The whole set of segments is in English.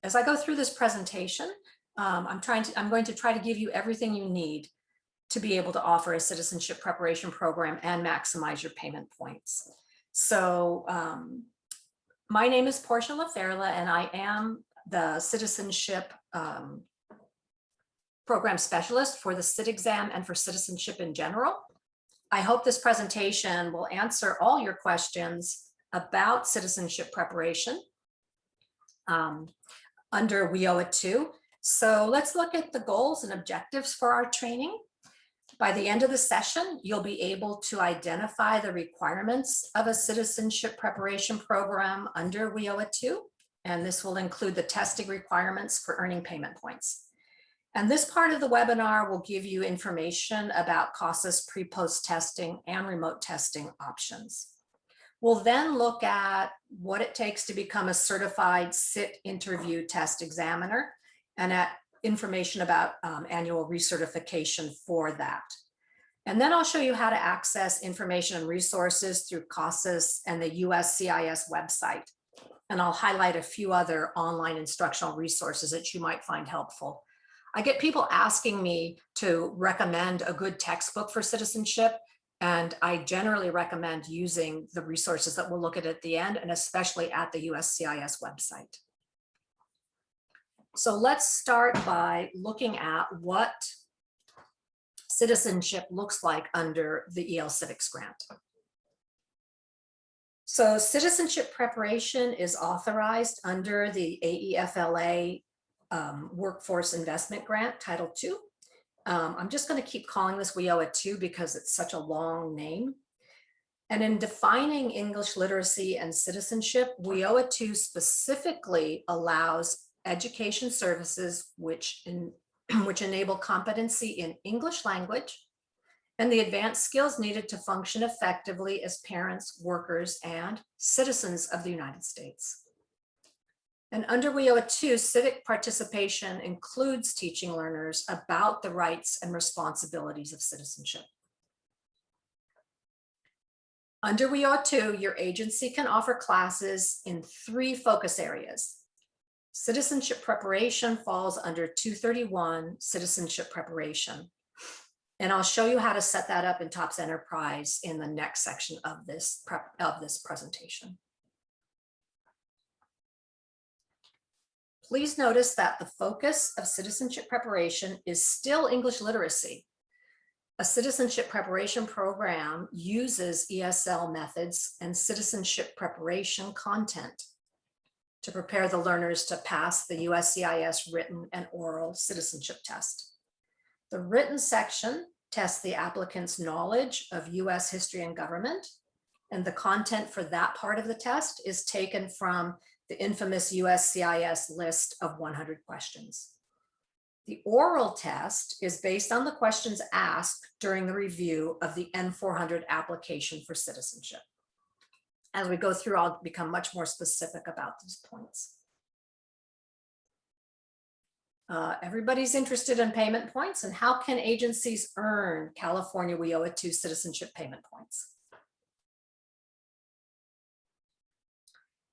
As I go through this presentation, I'm going to try to give you everything you need to be able to offer a citizenship preparation program and maximize your payment points. So my name is Portia LaFerla, and I am the citizenship program specialist for the CIT exam and for citizenship in general. I hope this presentation will answer all your questions about citizenship preparation under WIOA 2. So let's look at the goals and objectives for our training. By the end of the session, you'll be able to identify the requirements of a citizenship preparation program under WIOA 2, and this will include the testing requirements for earning payment points. And this part of the webinar will give you information about CASAS pre-post testing and remote testing options. We'll then look at what it takes to become a certified CIT interview test examiner and at information about annual recertification for that. And then I'll show you how to access information and resources through CASAS and the USCIS website. And I'll highlight a few other online instructional resources that you might find helpful. I get people asking me to recommend a good textbook for citizenship, and I generally recommend using the resources that we'll look at the end, and especially at the USCIS website. So let's start by looking at what citizenship looks like under the EL Civics grant. So citizenship preparation is authorized under the AEFLA Workforce Investment Grant, Title II. I'm just going to keep calling this WIOA 2 because it's such a long name. And in defining English literacy and citizenship, WIOA 2 specifically allows education services which enable competency in English language and the advanced skills needed to function effectively as parents, workers, and citizens of the United States. And under WIOA 2, civic participation includes teaching learners about the rights and responsibilities of citizenship. Under WIOA 2, your agency can offer classes in 3 focus areas. Citizenship preparation falls under 231, citizenship preparation. And I'll show you how to set that up in TOPS Enterprise in the next section of this presentation. Please notice that the focus of citizenship preparation is still English literacy. A citizenship preparation program uses ESL methods and citizenship preparation content to prepare the learners to pass the USCIS written and oral citizenship test. The written section tests the applicant's knowledge of US history and government, and the content for that part of the test is taken from the infamous USCIS list of 100 questions. The oral test is based on the questions asked during the review of the N400 application for citizenship. As we go through, I'll become much more specific about these points. Everybody's interested in payment points, and how can agencies earn California WIOA 2 citizenship payment points?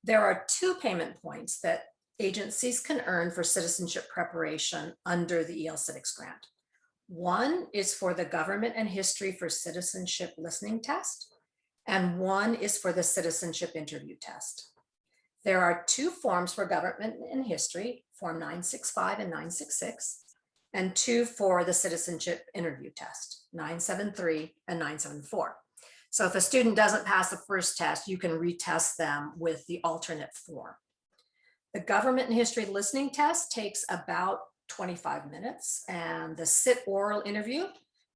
There are 2 payment points that agencies can earn for citizenship preparation under the EL Civics grant. One is for the Government and History for Citizenship listening test, and one is for the citizenship interview test. There are 2 forms for Government and History, Form 965 and 966, and 2 for the citizenship interview test, 973 and 974. So if a student doesn't pass the first test, you can retest them with the alternate form. The Government and History listening test takes about 25 minutes, and the CIT oral interview,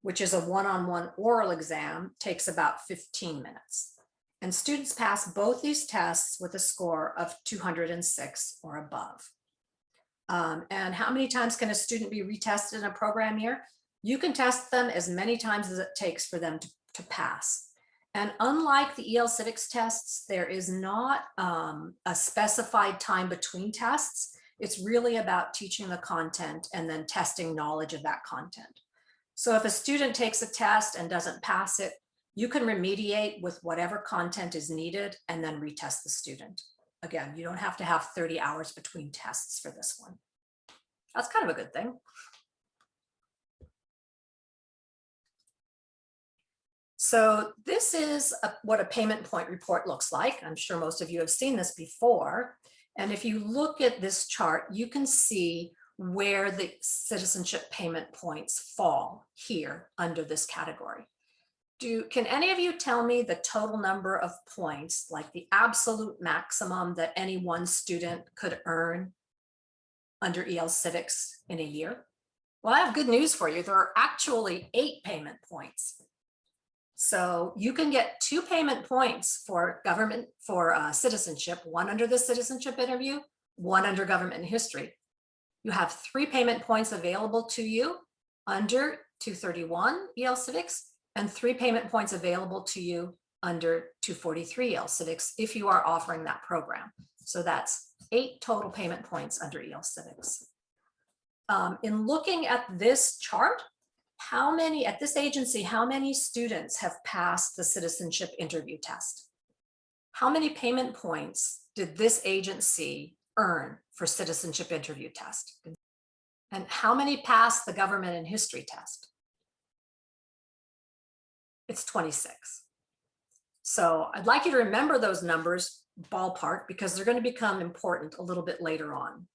which is a one-on-one oral exam, takes about 15 minutes. And students pass both these tests with a score of 206 or above. And how many times can a student be retested in a program year? You can test them as many times as it takes for them to pass. And unlike the EL Civics tests, there is not a specified time between tests. It's really about teaching the content and then testing knowledge of that content. So if a student takes a test and doesn't pass it, you can remediate with whatever content is needed and then retest the student again, you don't have to have 30 hours between tests for this one. That's kind of a good thing. So this is what a payment point report looks like. I'm sure most of you have seen this before. And if you look at this chart, you can see where the citizenship payment points fall here under this category. Can any of you tell me the total number of points, like the absolute maximum that any one student could earn under EL Civics in a year? Well, I have good news for you. There are actually 8 payment points. So you can get 2 payment points for citizenship, 1 under the citizenship interview, 1 under government and history. You have 3 payment points available to you under 231 EL Civics and 3 payment points available to you under 243 EL Civics if you are offering that program. So that's 8 total payment points under EL Civics. In looking at this chart, at this agency, how many students have passed the citizenship interview test? How many payment points did this agency earn for citizenship interview test? And how many passed the government and history test? It's 26. So I'd like you to remember those numbers ballpark because they're going to become important a little bit later on.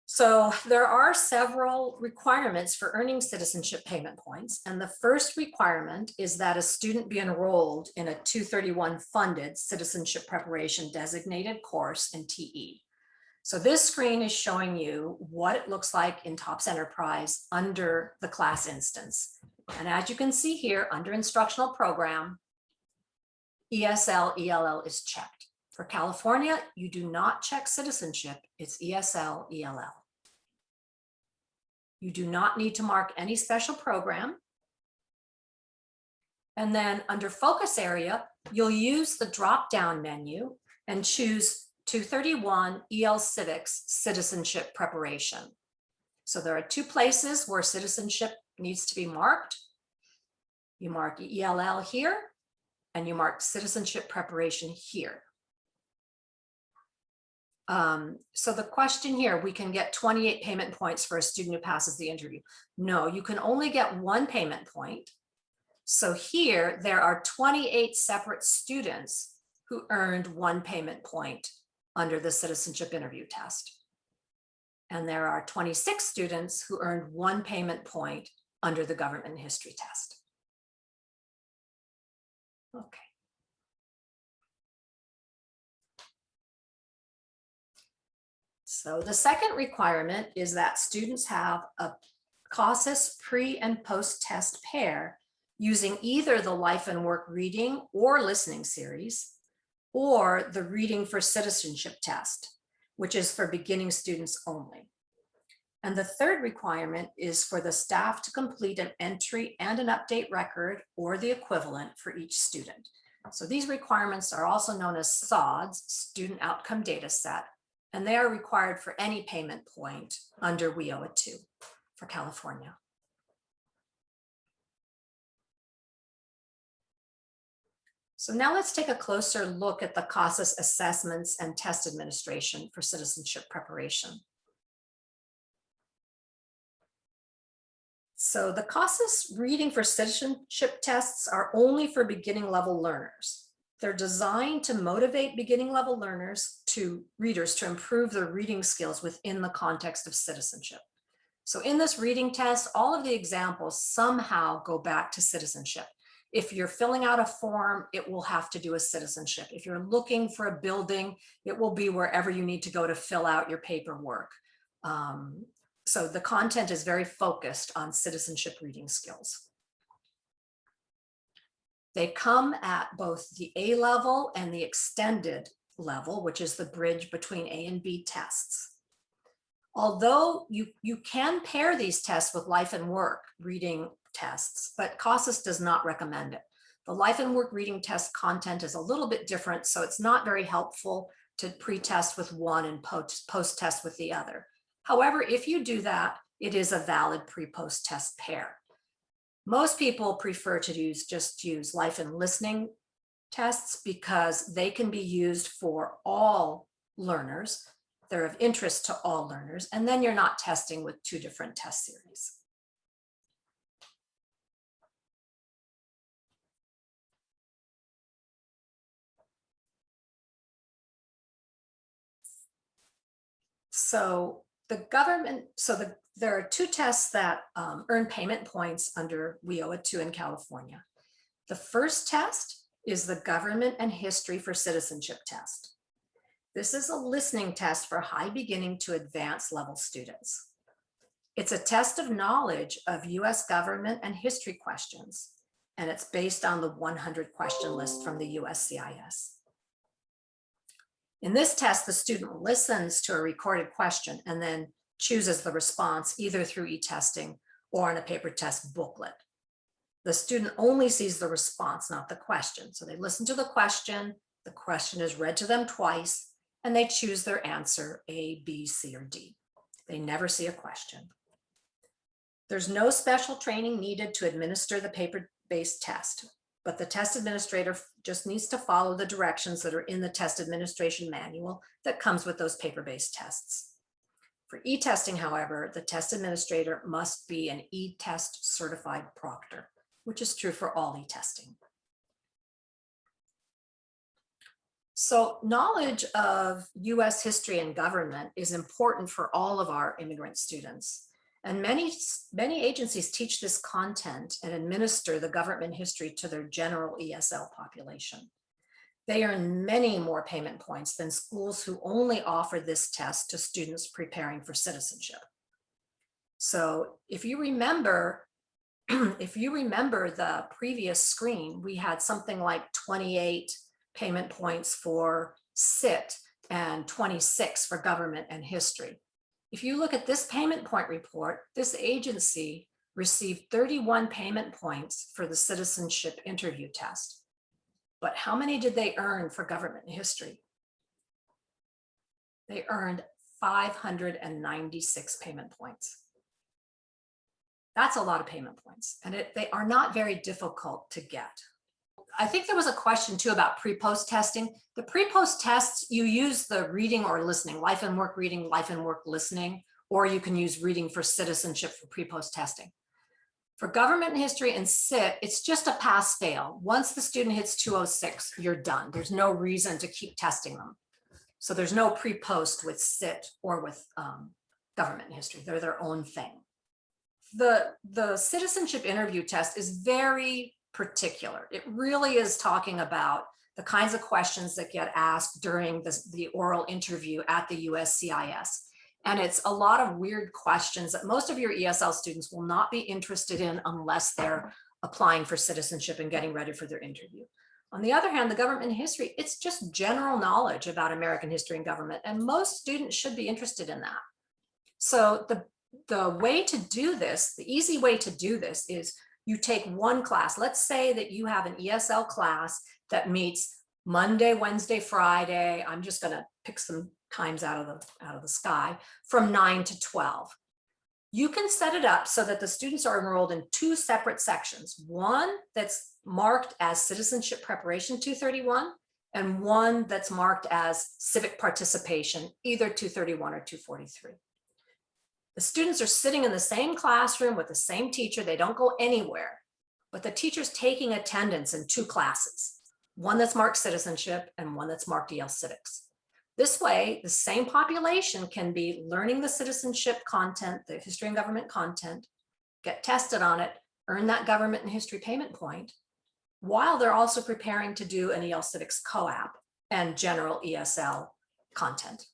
So there are several requirements for earning citizenship payment points. And the first requirement is that a student be enrolled in a 231 funded citizenship preparation designated course in TE. So this screen is showing you what it looks like in TOPS Enterprise under the class instance. And as you can see here, under instructional program, ESL, ELL is checked. For California, you do not check citizenship, it's ESL, ELL. You do not need to mark any special program. And then under focus area, you'll use the drop-down menu and choose 231 EL Civics Citizenship Preparation. So there are 2 places where citizenship needs to be marked. You mark ELL here, and you mark citizenship preparation here. So the question here, we can get 28 payment points for a student who passes the interview. No, you can only get 1 payment point. So here there are 28 separate students who earned 1 payment point under the citizenship interview test. And there are 26 students who earned 1 payment point under the government and history test. Okay. So the second requirement is that students have a CASAS pre and post-test pair using either the Life and Work reading or listening series, or the Reading for Citizenship test, which is for beginning students only. And the third requirement is for the staff to complete an entry and an update record or the equivalent for each student. So these requirements are also known as SODS, Student Outcome Data Set, and they are required for any payment point under WIOA 2 for California. So now let's take a closer look at the CASAS assessments and test administration for citizenship preparation. So the CASAS reading for citizenship tests are only for beginning level learners. They're designed to motivate beginning level readers to improve their reading skills within the context of citizenship. So in this reading test, all of the examples somehow go back to citizenship. If you're filling out a form, it will have to do with citizenship. If you're looking for a building, it will be wherever you need to go to fill out your paperwork. So the content is very focused on citizenship reading skills. They come at both the A level and the extended level, which is the bridge between A and B tests. Although you can pair these tests with Life and Work reading tests, but CASAS does not recommend it. The Life and Work reading test content is a little bit different, so it's not very helpful to pre-test with one and post-test with the other. However, if you do that, it is a valid pre-post test pair. Most people prefer to just use Life and Listening tests because they can be used for all learners. They're of interest to all learners, and then you're not testing with two different test series. So there are two tests that earn payment points under WIOA 2 in California. The first test is the Government and History for Citizenship test. This is a listening test for high beginning to advanced level students. It's a test of knowledge of US government and history questions, and it's based on the 100 question list from the USCIS. In this test, the student listens to a recorded question and then chooses the response either through e-testing or on a paper test booklet. The student only sees the response, not the question. So they listen to the question is read to them twice, and they choose their answer A, B, C, or D. They never see a question. There's no special training needed to administer the paper-based test, but the test administrator just needs to follow the directions that are in the test administration manual that comes with those paper-based tests. For e-testing, however, the test administrator must be an e-test certified proctor, which is true for all e-testing. So knowledge of US history and government is important for all of our immigrant students. And many agencies teach this content and administer the government history to their general ESL population. They earn many more payment points than schools who only offer this test to students preparing for citizenship. So if you remember the previous screen, we had something like 28 payment points for CIT and 26 for government and history. If you look at this payment point report, this agency received 31 payment points for the citizenship interview test. But how many did they earn for government and history? They earned 596 payment points. That's a lot of payment points, and they are not very difficult to get. I think there was a question too about pre-post testing. The pre-post tests, you use the reading or listening, life and work reading, life and work listening, or you can use reading for citizenship for pre-post testing. For government and history and CIT, it's just a pass-fail. Once the student hits 206, you're done. There's no reason to keep testing them. So there's no pre-post with CIT or with government and history. They're their own thing. The citizenship interview test is very particular. It really is talking about the kinds of questions that get asked during the oral interview at the USCIS. And it's a lot of weird questions that most of your ESL students will not be interested in unless they're applying for citizenship and getting ready for their interview. On the other hand, the government and history, it's just general knowledge about American history and government, and most students should be interested in that. So the way to do this, the easy way to do this is you take one class. Let's say that you have an ESL class that meets Monday, Wednesday, Friday. I'm just going to pick some times out of the sky from 9 to 12. You can set it up so that the students are enrolled in two separate sections. One that's marked as Citizenship Preparation 231 and one that's marked as Civic Participation, either 231 or 243. The students are sitting in the same classroom with the same teacher. They don't go anywhere, but the teacher's taking attendance in two classes, one that's marked citizenship and one that's marked EL Civics. This way, the same population can be learning the citizenship content, the history and government content, get tested on it, earn that government and history payment point, while they're also preparing to do an EL Civics co-op and general ESL content.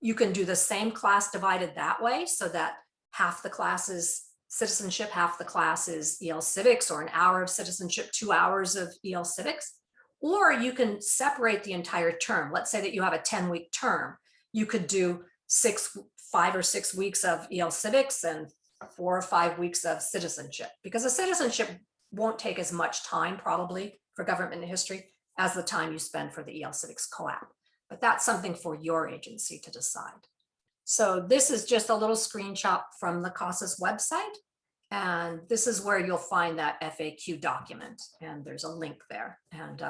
You can do the same class divided that way so that half the class is citizenship, half the class is EL Civics, or an hour of citizenship, 2 hours of EL Civics. Or you can separate the entire term. Let's say that you have a 10-week term. You could do 5 or 6 weeks of EL Civics and 4 or 5 weeks of citizenship, because the citizenship won't take as much time probably for government and history as the time you spend for the EL Civics co-op. But that's something for your agency to decide. So this is just a little screenshot from the CASAS website. And this is where you'll find that FAQ document, and there's a link there. And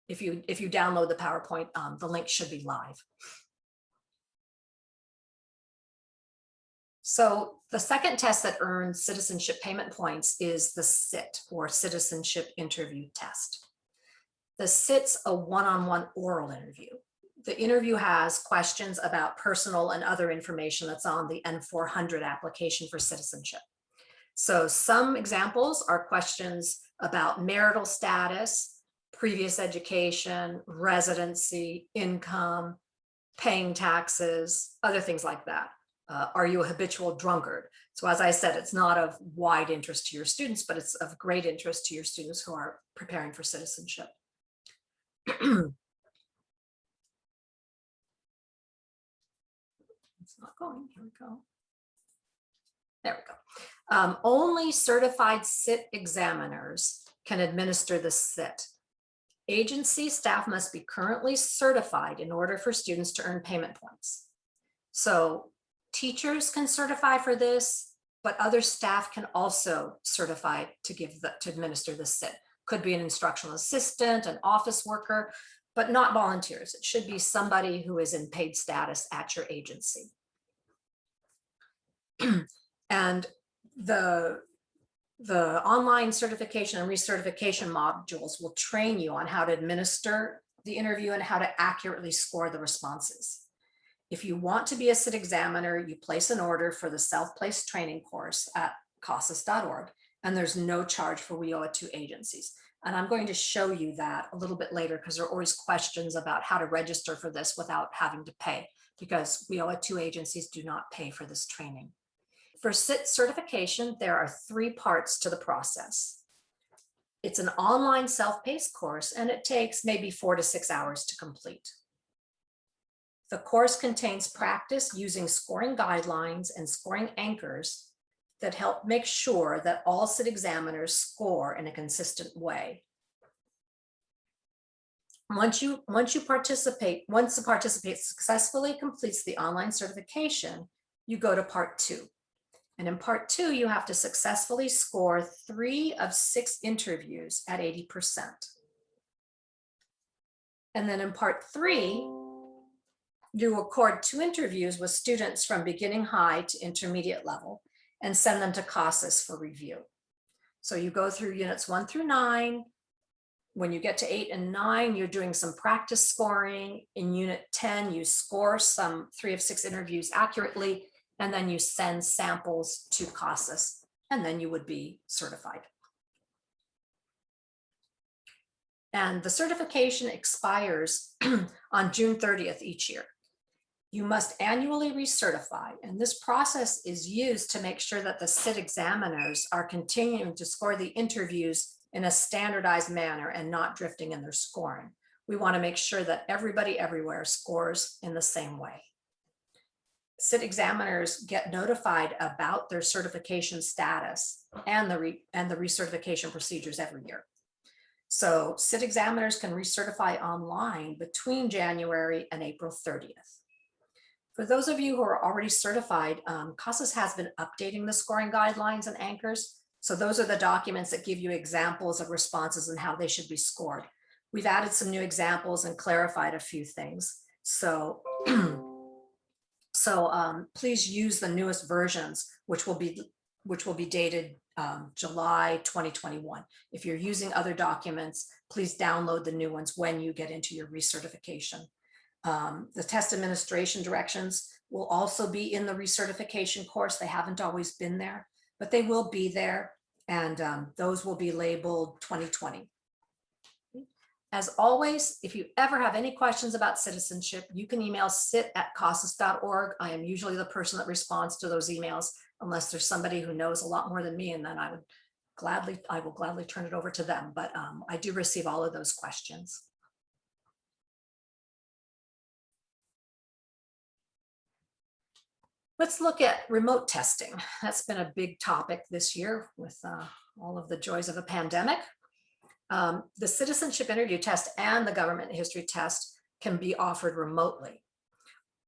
if you download the PowerPoint, the link should be live. So the second test that earns citizenship payment points is the CIT, or Citizenship Interview Test. The CIT's a one-on-one oral interview. The interview has questions about personal and other information that's on the N400 application for citizenship. So some examples are questions about marital status, previous education, residency, income, paying taxes, other things like that. Are you a habitual drunkard? So as I said, it's not of wide interest to your students, but it's of great interest to your students who are preparing for citizenship. It's not going, here we go. There we go. Only certified CIT examiners can administer the CIT. Agency staff must be currently certified in order for students to earn payment points. So teachers can certify for this, but other staff can also certify to administer the CIT. Could be an instructional assistant, an office worker, but not volunteers. It should be somebody who is in paid status at your agency. And the online certification and recertification modules will train you on how to administer the interview and how to accurately score the responses. If you want to be a CIT examiner, you place an order for the self-paced training course at CASAS.org, and there's no charge for WIOA 2 agencies. And I'm going to show you that a little bit later, because there are always questions about how to register for this without having to pay, because WIOA 2 agencies do not pay for this training. For CIT certification, there are 3 parts to the process. It's an online self-paced course, and it takes maybe 4 to 6 hours to complete. The course contains practice using scoring guidelines and scoring anchors that help make sure that all CIT examiners score in a consistent way. Once the participant successfully completes the online certification, you go to part 2. And in part 2, you have to successfully score 3 of 6 interviews at 80%. And then in part 3, you record 2 interviews with students from beginning high to intermediate level and send them to CASAS for review. So you go through units 1 through 9. When you get to 8 and 9, you're doing some practice scoring. In unit 10, you score some 3 of 6 interviews accurately, and then you send samples to CASAS, and then you would be certified. And the certification expires on June 30th each year. You must annually recertify, and this process is used to make sure that the CIT examiners are continuing to score the interviews in a standardized manner and not drifting in their scoring. We want to make sure that everybody everywhere scores in the same way. CIT examiners get notified about their certification status and the recertification procedures every year. So CIT examiners can recertify online between January and April 30th. For those of you who are already certified, CASAS has been updating the scoring guidelines and anchors. So those are the documents that give you examples of responses and how they should be scored. We've added some new examples and clarified a few things. So, please use the newest versions, which will be dated July 2021. If you're using other documents, please download the new ones when you get into your recertification. The test administration directions will also be in the recertification course. They haven't always been there, but they will be there, and those will be labeled 2020. As always, if you ever have any questions about citizenship, you can email cit@casas.org. I am usually the person that responds to those emails, unless there's somebody who knows a lot more than me, and then I will gladly turn it over to them. But I do receive all of those questions. Let's look at remote testing. That's been a big topic this year with all of the joys of a pandemic. The citizenship interview test and the government history test can be offered remotely.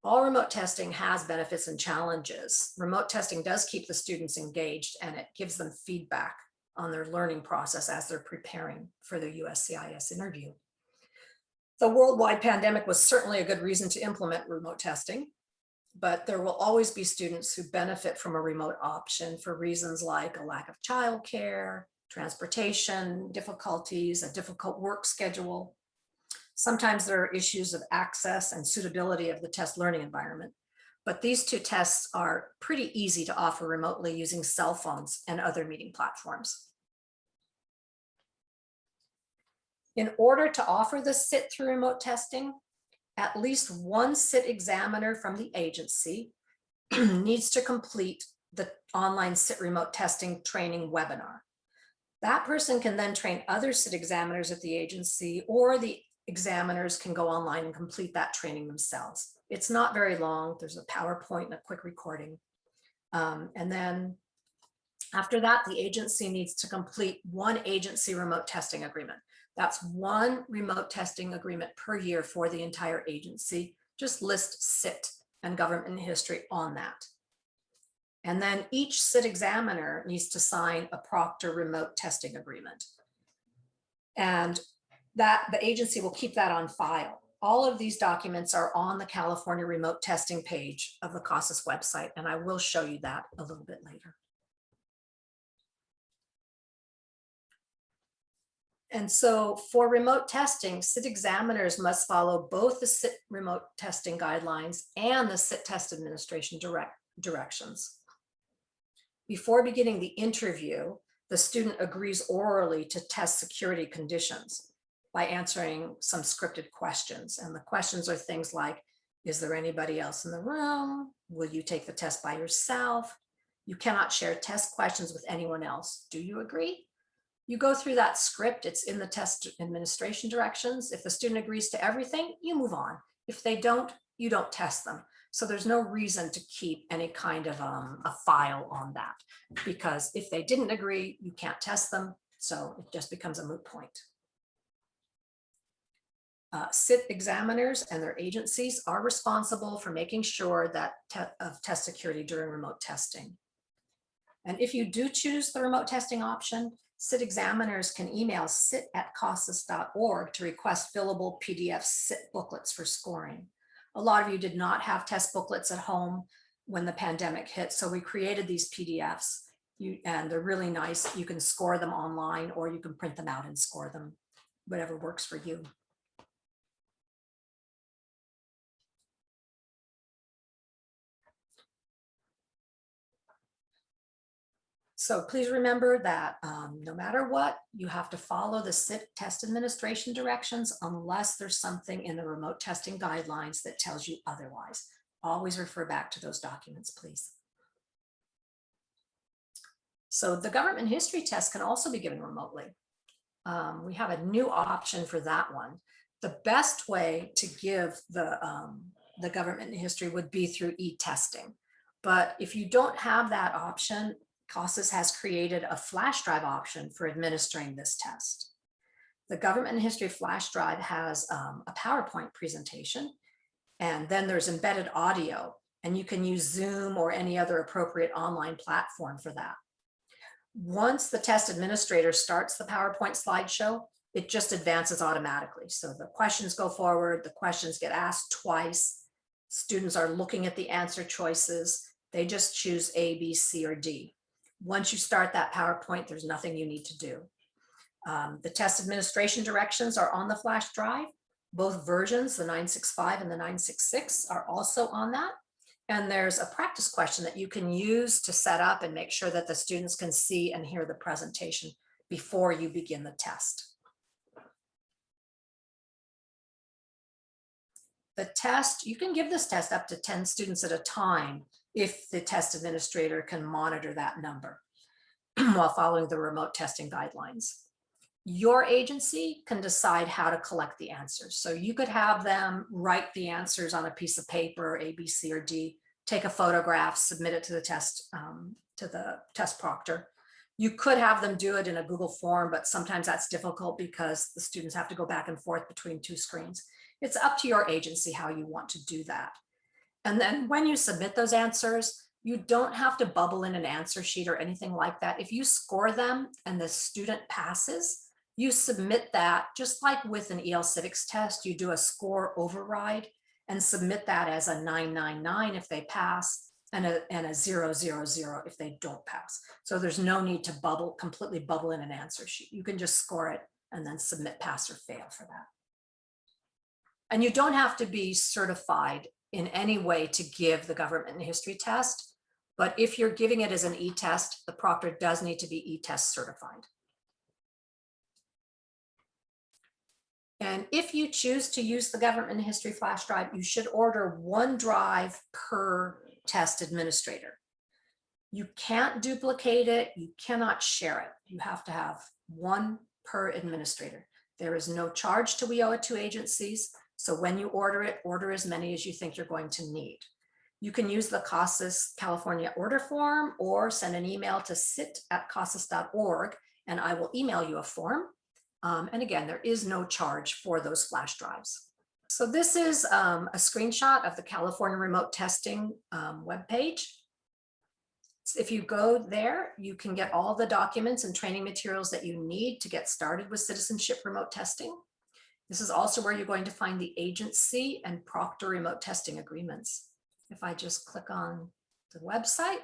all remote testing has benefits and challenges. Remote testing does keep the students engaged, and it gives them feedback on their learning process as they're preparing for the USCIS interview. The worldwide pandemic was certainly a good reason to implement remote testing, but there will always be students who benefit from a remote option for reasons like a lack of childcare, transportation difficulties, a difficult work schedule. Sometimes there are issues of access and suitability of the test learning environment, but these two tests are pretty easy to offer remotely using cell phones and other meeting platforms. In order to offer the SIT through remote testing, at least one SIT examiner from the agency needs to complete the online SIT remote testing training webinar. That person can then train other SIT examiners at the agency, or the examiners can go online and complete that training themselves. It's not very long. There's a PowerPoint and a quick recording. And then after that, the agency needs to complete one agency remote testing agreement. That's one remote testing agreement per year for the entire agency. Just list SIT and government history on that. And then each SIT examiner needs to sign a proctor remote testing agreement. And that the agency will keep that on file. All of these documents are on the California remote testing page of the CASAS website, and I will show you that a little bit later. And so for remote testing, SIT examiners must follow both the SIT remote testing guidelines and the SIT test administration directions. Before beginning the interview, the student agrees orally to test security conditions by answering some scripted questions. And the questions are things like, is there anybody else in the room? Will you take the test by yourself? You cannot share test questions with anyone else. Do you agree? You go through that script, it's in the test administration directions. If the student agrees to everything, you move on. If they don't, you don't test them. So there's no reason to keep any kind of a file on that, because if they didn't agree, you can't test them. So it just becomes a moot point. SIT examiners and their agencies are responsible for making sure that of test security during remote testing. And if you do choose the remote testing option, SIT examiners can email sit@casas.org to request fillable PDF SIT booklets for scoring. A lot of you did not have test booklets at home when the pandemic hit, so we created these PDFs, and they're really nice. You can score them online, or you can print them out and score them, whatever works for you. So please remember that no matter what, you have to follow the SIT test administration directions unless there's something in the remote testing guidelines that tells you otherwise. Always refer back to those documents, please. So the government history test can also be given remotely. We have a new option for that one. The best way to give the government history would be through e-testing. But if you don't have that option, CASAS has created a flash drive option for administering this test. The government history flash drive has a PowerPoint presentation, and then there's embedded audio, and you can use Zoom or any other appropriate online platform for that. Once the test administrator starts the PowerPoint slideshow, it just advances automatically. So the questions go forward, the questions get asked twice, students are looking at the answer choices, they just choose A, B, C, or D. Once you start that PowerPoint, there's nothing you need to do. The test administration directions are on the flash drive. Both versions, the 965 and the 966, are also on that. And there's a practice question that you can use to set up and make sure that the students can see and hear the presentation before you begin the test. The test, you can give this test up to 10 students at a time if the test administrator can monitor that number while following the remote testing guidelines. Your agency can decide how to collect the answers. So you could have them write the answers on a piece of paper, A, B, C, or D, take a photograph, submit it to the test proctor. You could have them do it in a Google form, but sometimes that's difficult because the students have to go back and forth between two screens. It's up to your agency how you want to do that. And then when you submit those answers, you don't have to bubble in an answer sheet or anything like that. If you score them and the student passes, you submit that just like with an EL Civics test, you do a score override and submit that as a 999 if they pass and a 000 if they don't pass. So there's no need to completely bubble in an answer sheet. You can just score it and then submit pass or fail for that. And you don't have to be certified in any way to give the government and history test. But if you're giving it as an e-test, the proctor does need to be e-test certified. And if you choose to use the government and history flash drive, you should order one drive per test administrator. You can't duplicate it. You cannot share it. You have to have one per administrator. There is no charge to WIOA to agencies. So when you order it, order as many as you think you're going to need. You can use the CASAS California order form or send an email to sit@casas.org and I will email you a form. And again, there is no charge for those flash drives. So this is a screenshot of the California remote testing webpage. So if you go there, you can get all the documents and training materials that you need to get started with citizenship remote testing. This is also where you're going to find the agency and proctor remote testing agreements. If I just click on the website,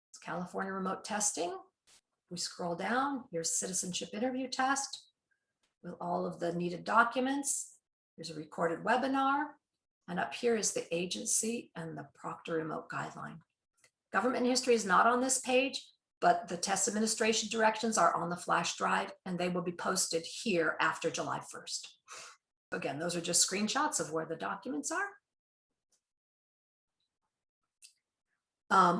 it's California remote testing. We scroll down, here's citizenship interview test with all of the needed documents. There's a recorded webinar, and up here is the agency and the proctor remote guideline. Government history is not on this page, but the test administration directions are on the flash drive and they will be posted here after July 1st. Again, those are just screenshots of where the documents are.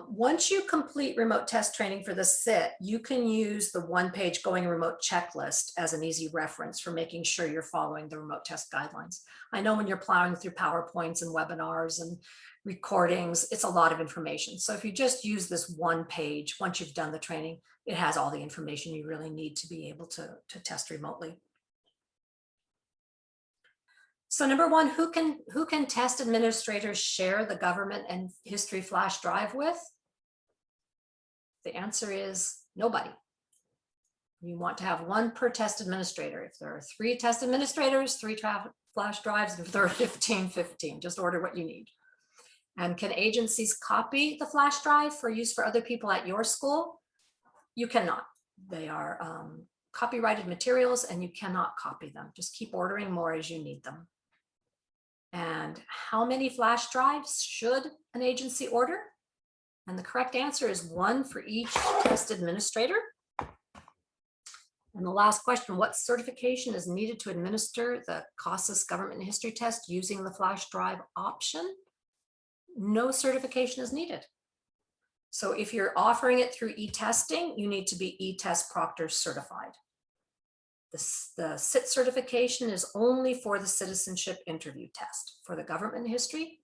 Once you complete remote test training for the SIT, you can use the one-page going remote checklist as an easy reference for making sure you're following the remote test guidelines. I know when you're plowing through PowerPoints and webinars and recordings, it's a lot of information. So if you just use this one page, once you've done the training, it has all the information you really need to be able to test remotely. So number one, who can test administrators share the government and history flash drive with? The answer is nobody. You want to have one per test administrator. If there are 3 test administrators, 3 flash drives. If there are 15, 15, just order what you need. And can agencies copy the flash drive for use for other people at your school? You cannot. They are copyrighted materials and you cannot copy them. Just keep ordering more as you need them. And how many flash drives should an agency order? And the correct answer is 1 for each test administrator. And the last question, what certification is needed to administer the CASAS government history test using the flash drive option? No certification is needed. So if you're offering it through e-testing, you need to be e-test proctor certified. The SIT certification is only for the citizenship interview test. For the government history,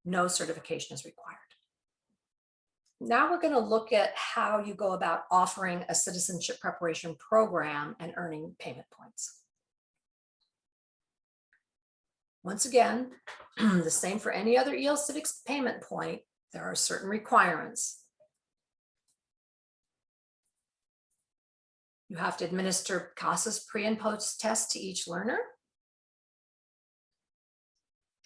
no certification is required. Now we're going to look at how you go about offering a citizenship preparation program and earning payment points. Once again, the same for any other EL Civics payment point, there are certain requirements. You have to administer CASAS pre and post tests to each learner.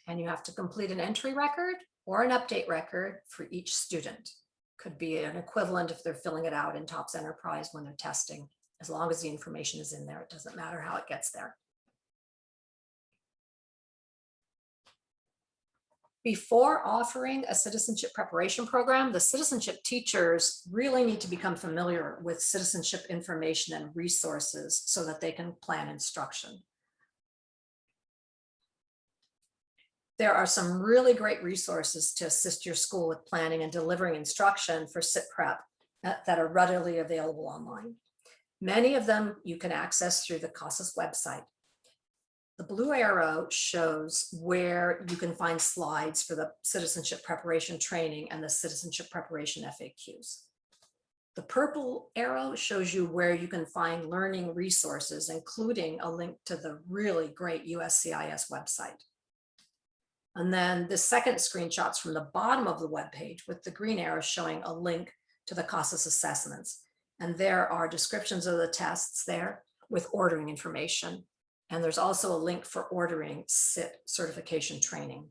And you have to complete an entry record or an update record for each student. Could be an equivalent if they're filling it out in TOPS Enterprise when they're testing. As long as the information is in there, it doesn't matter how it gets there. Before offering a citizenship preparation program, the citizenship teachers really need to become familiar with citizenship information and resources so that they can plan instruction. There are some really great resources to assist your school with planning and delivering instruction for SIT prep that are readily available online. Many of them you can access through the CASAS website. The blue arrow shows where you can find slides for the citizenship preparation training and the citizenship preparation FAQs. The purple arrow shows you where you can find learning resources, including a link to the really great USCIS website. And then the second screenshot's from the bottom of the web page with the green arrow showing a link to the CASAS assessments. And there are descriptions of the tests there with ordering information. And there's also a link for ordering CIT certification training.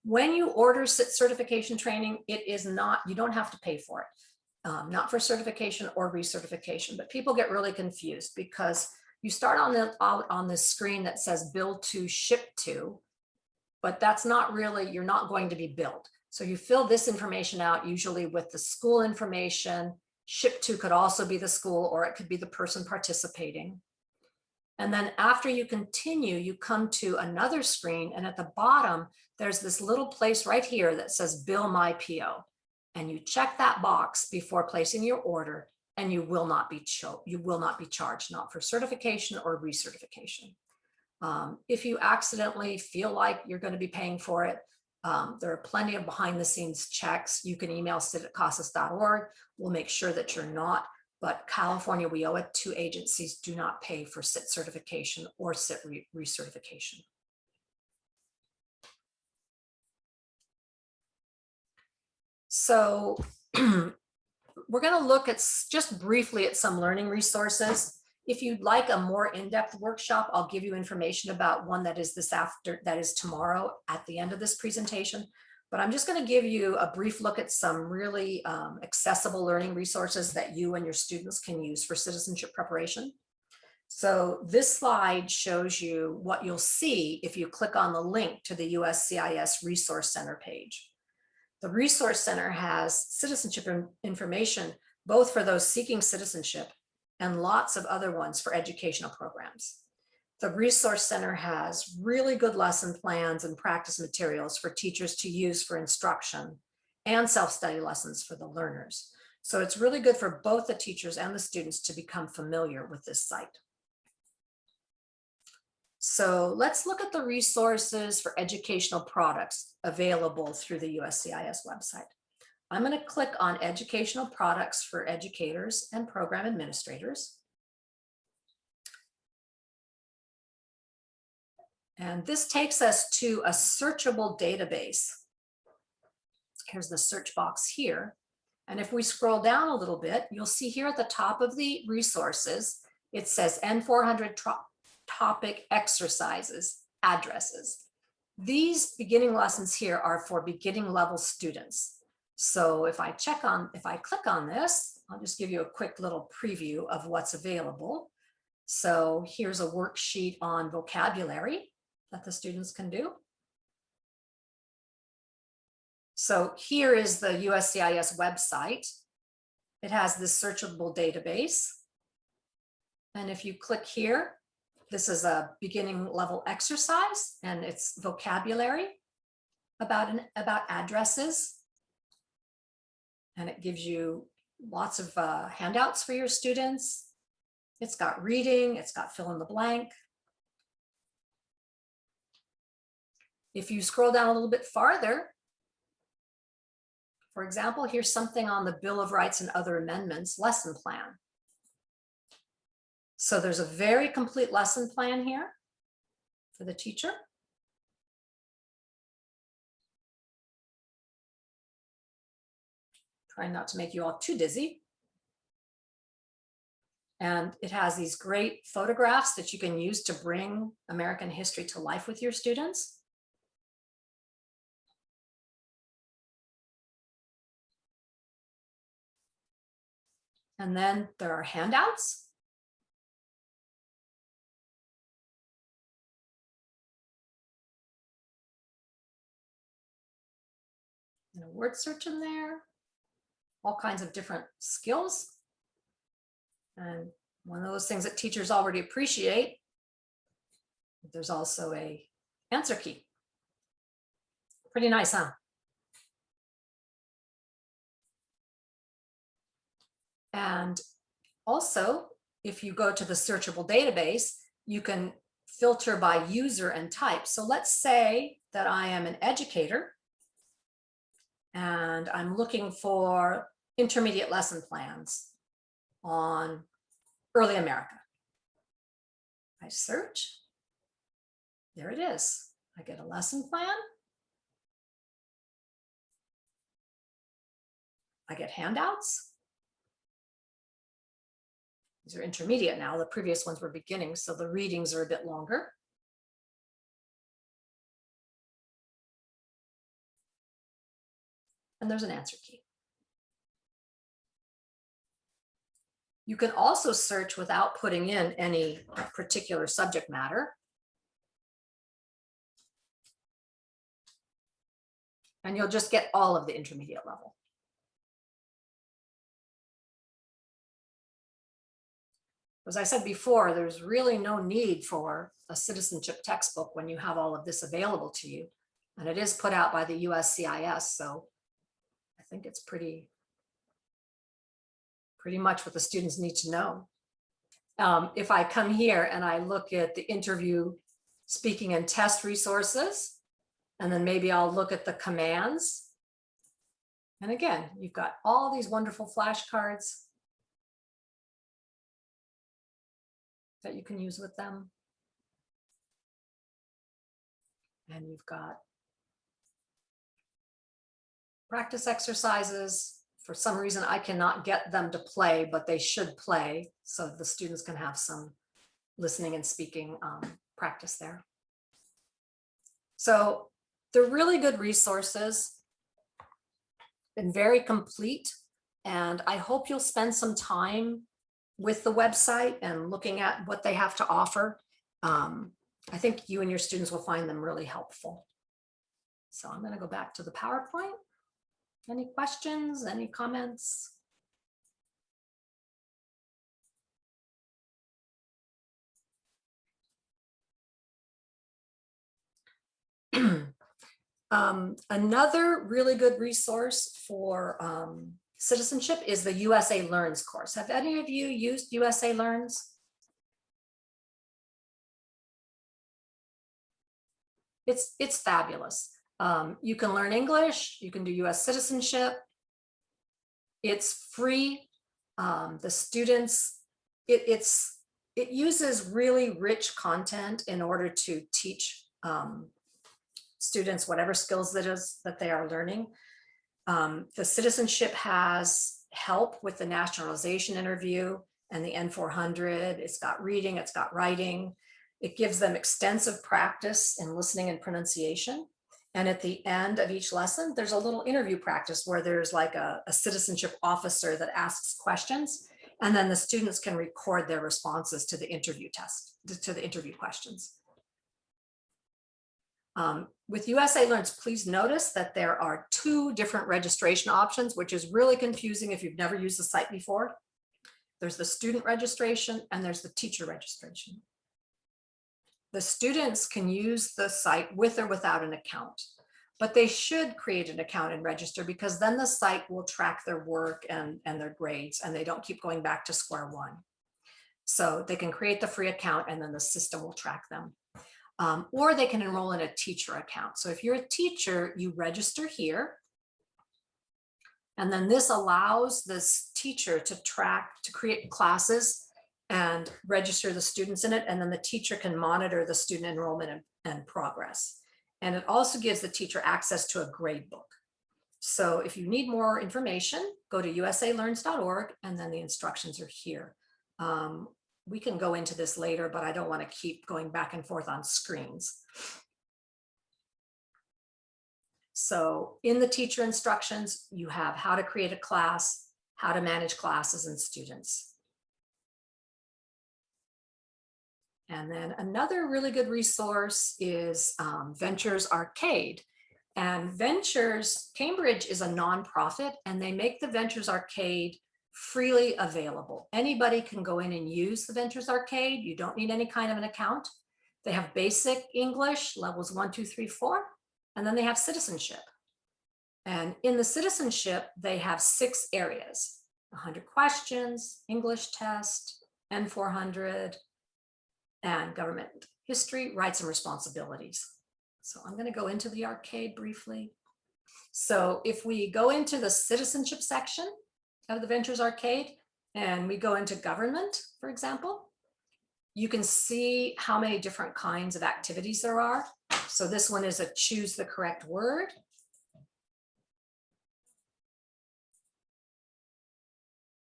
When you order CIT certification training, it is not, you don't have to pay for it. Not for certification or recertification, but people get really confused because you start on this screen that says bill to, ship to, but that's not really, you're not going to be billed. So you fill this information out usually with the school information. Ship to could also be the school, or it could be the person participating. And then after you continue, you come to another screen, and at the bottom, there's this little place right here that says bill my PO. And you check that box before placing your order, and you will not be charged, not for certification or recertification. If you accidentally feel like you're going to be paying for it, there are plenty of behind the scenes checks. You can email cit@casas.org. We'll make sure that you're not, but California WIOA, 2 agencies do not pay for CIT certification or CIT recertification. So we're going to look at just briefly at some learning resources. If you'd like a more in-depth workshop, I'll give you information about one that is tomorrow at the end of this presentation. But I'm just going to give you a brief look at some really accessible learning resources that you and your students can use for citizenship preparation. So this slide shows you what you'll see if you click on the link to the USCIS Resource Center page. The Resource Center has citizenship information, both for those seeking citizenship and lots of other ones for educational programs. The Resource Center has really good lesson plans and practice materials for teachers to use for instruction and self-study lessons for the learners. So it's really good for both the teachers and the students to become familiar with this site. So let's look at the resources for educational products available through the USCIS website. I'm going to click on educational products for educators and program administrators. And this takes us to a searchable database. Here's the search box here. And if we scroll down a little bit, you'll see here at the top of the resources, it says N400 topic exercises, addresses. These beginning lessons here are for beginning level students. So if I click on this, I'll just give you a quick little preview of what's available. So here's a worksheet on vocabulary that the students can do. So here is the USCIS website. It has this searchable database. And if you click here, this is a beginning level exercise, and it's vocabulary about addresses. And it gives you lots of handouts for your students. It's got reading, it's got fill in the blank. If you scroll down a little bit farther, for example, here's something on the Bill of Rights and Other Amendments lesson plan. So there's a very complete lesson plan here for the teacher. Trying not to make you all too dizzy. And it has these great photographs that you can use to bring American history to life with your students. And then there are handouts. And a word search in there, all kinds of different skills. And one of those things that teachers already appreciate, there's also a answer key. Pretty nice, huh? And also, if you go to the searchable database, you can filter by user and type. So let's say that I am an educator and I'm looking for intermediate lesson plans on early America. I search. There it is. I get a lesson plan. I get handouts. These are intermediate now. The previous ones were beginning, so the readings are a bit longer. And there's an answer key. You can also search without putting in any particular subject matter. And you'll just get all of the intermediate level. As I said before, there's really no need for a citizenship textbook when you have all of this available to you. And it is put out by the USCIS, so I think it's pretty much what the students need to know. If I come here and I look at the interview, speaking and test resources, and then maybe I'll look at the commands. And again, you've got all these wonderful flashcards that you can use with them. And you've got practice exercises. For some reason, I cannot get them to play, but they should play so the students can have some listening and speaking practice there. So they're really good resources, been very complete, and I hope you'll spend some time with the website and looking at what they have to offer. I think you and your students will find them really helpful. So I'm going to go back to the PowerPoint. Any questions, any comments? Another really good resource for citizenship is the USA Learns course. Have any of you used USA Learns? It's fabulous. You can learn English, you can do US citizenship. It's free. The students, it uses really rich content in order to teach students whatever skills that they are learning. The citizenship has help with the nationalization interview and the N400. It's got reading, it's got writing. It gives them extensive practice in listening and pronunciation. And at the end of each lesson, there's a little interview practice where there's like a citizenship officer that asks questions, and then the students can record their responses to the interview test, to the interview questions. With USA Learns, please notice that there are 2 different registration options, which is really confusing if you've never used the site before. There's the student registration and there's the teacher registration. The students can use the site with or without an account, but they should create an account and register, because then the site will track their work and their grades, and they don't keep going back to square one. So they can create the free account and then the system will track them. Or they can enroll in a teacher account. So if you're a teacher, you register here. And then this allows this teacher to create classes and register the students in it. And then the teacher can monitor the student enrollment and progress. And it also gives the teacher access to a grade book. So if you need more information, go to usalearns.org, and then the instructions are here. We can go into this later, but I don't want to keep going back and forth on screens. So in the teacher instructions, you have how to create a class, how to manage classes and students. And then another really good resource is Ventures Arcade. And Ventures, Cambridge is a nonprofit, and they make the Ventures Arcade freely available. Anybody can go in and use the Ventures Arcade. You don't need any kind of an account. They have basic English, levels 1, 2, 3, 4, and then they have citizenship. And in the citizenship, they have 6 areas: 100 questions, English test, N400, and government history, rights and responsibilities. So I'm going to go into the arcade briefly. So if we go into the citizenship section of the Ventures Arcade and we go into government, for example, you can see how many different kinds of activities there are. So this one is a choose the correct word.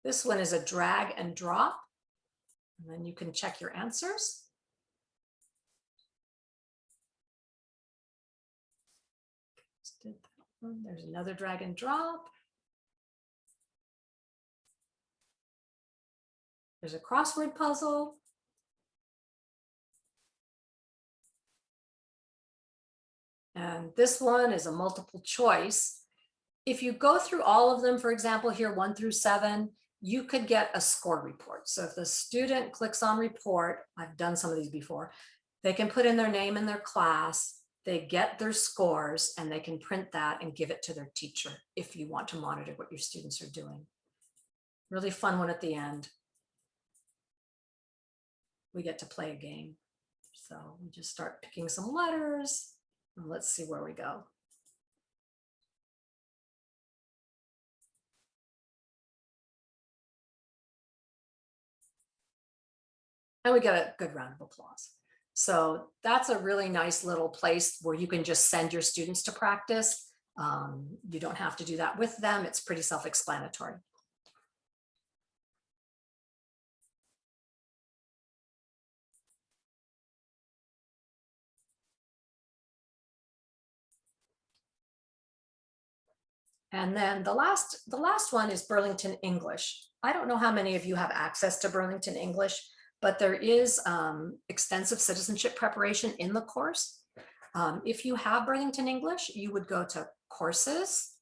This one is a drag and drop. And then you can check your answers. There's another drag and drop. There's a crossword puzzle. And this one is a multiple choice. If you go through all of them, for example, here 1 through 7, you could get a score report. So if the student clicks on report, I've done some of these before, they can put in their name and their class, they get their scores, and they can print that and give it to their teacher if you want to monitor what your students are doing. Really fun one at the end. We get to play a game. So we just start picking some letters. And let's see where we go. And we get a good round of applause. So that's a really nice little place where you can just send your students to practice. You don't have to do that with them. It's pretty self-explanatory. And then the last one is Burlington English. I don't know how many of you have access to Burlington English, but there is extensive citizenship preparation in the course. If you have Burlington English, you would go to courses,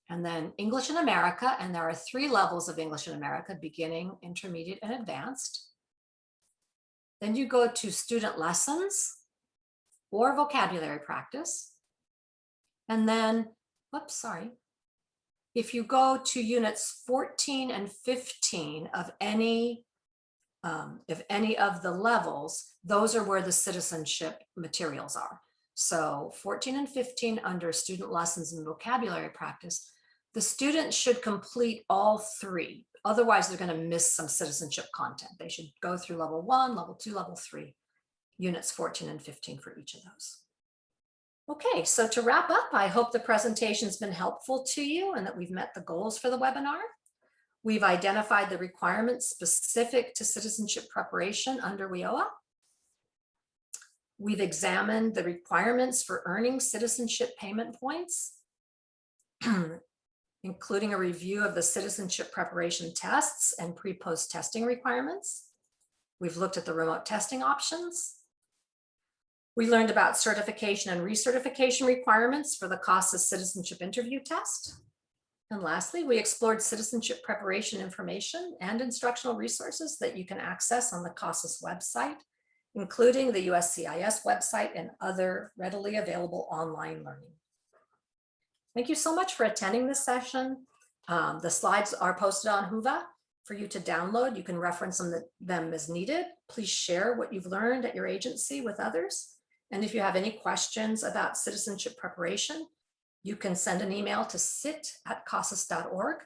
and then English in America, and there are 3 levels of English in America: beginning, intermediate, and advanced. Then you go to student lessons or vocabulary practice. And then, whoops, sorry. If you go to units 14 and 15 of any of the levels, those are where the citizenship materials are. So 14 and 15 under student lessons and vocabulary practice, the students should complete all 3. Otherwise, they're going to miss some citizenship content. They should go through level 1, level 2, level 3, units 14 and 15 for each of those. Okay, so to wrap up, I hope the presentation's been helpful to you and that we've met the goals for the webinar. We've identified the requirements specific to citizenship preparation under WIOA. We've examined the requirements for earning citizenship payment points, including a review of the citizenship preparation tests and pre-post testing requirements. We've looked at the remote testing options. We learned about certification and recertification requirements for the CASAS citizenship interview test. And lastly, we explored citizenship preparation information and instructional resources that you can access on the CASAS website, including the USCIS website and other readily available online learning. Thank you so much for attending this session. The slides are posted on Whova for you to download. You can reference them as needed. Please share what you've learned at your agency with others. And if you have any questions about citizenship preparation, you can send an email to cit@casas.org